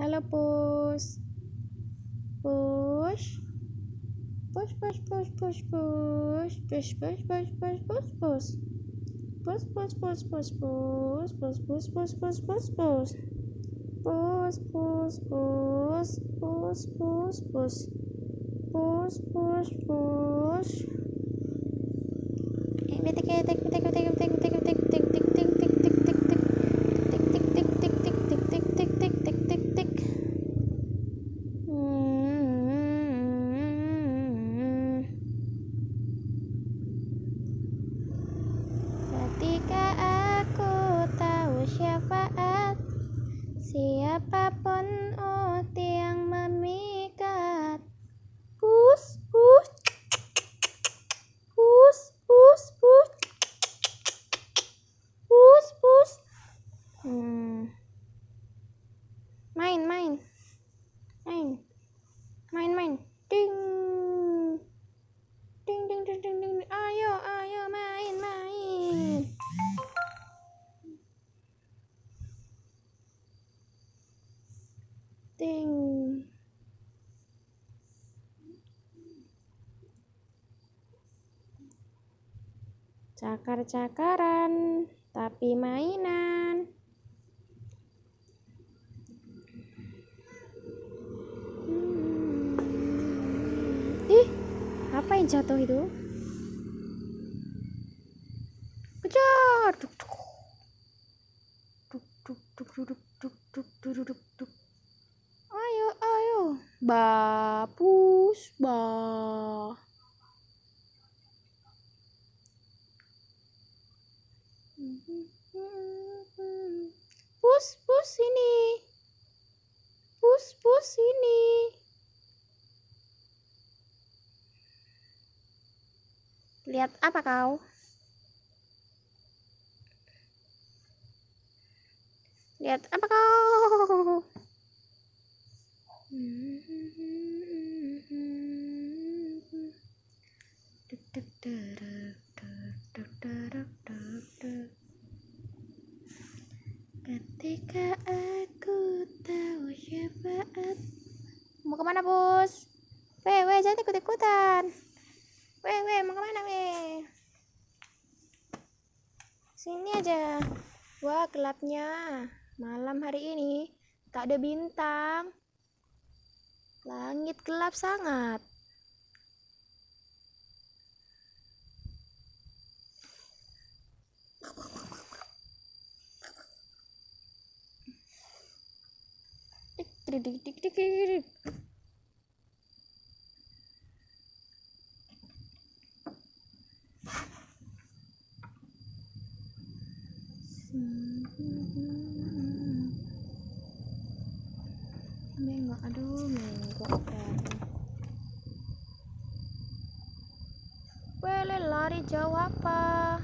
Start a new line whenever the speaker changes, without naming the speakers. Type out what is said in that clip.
Halo Pus. Push. Push push push push push. Push push push push push push. Push push push push push. Push push push push push push. Push push push push push push. Push push push. Ketika aku tahu syafaat, siapapun yang memikat. Pus pus pus pus pus pus pus. Main main main main main. Ding ding ding ding ding ding. Ayo ayo main main. Ding. Cakar-cakaran tapi mainan. Ih, apa yang jatuh itu? Kejar. Duk duk duk duk duk duk duk duk duk duk duk. Ayo ayo. Bapus ba. Pus pus sini. Pus pus sini. Lihat apa kau? Lihat apa kau? Ketika aku tahu syafaat. Mau kemana Bos? Weh, jangan ikut-ikutan. Weh, mau kemana weh? Sini aja. Wah, gelapnya. Malam hari ini tak ada bintang. Langit gelap sangat. Dik. Menggok, aduh menggok. Wele lari jauh apa?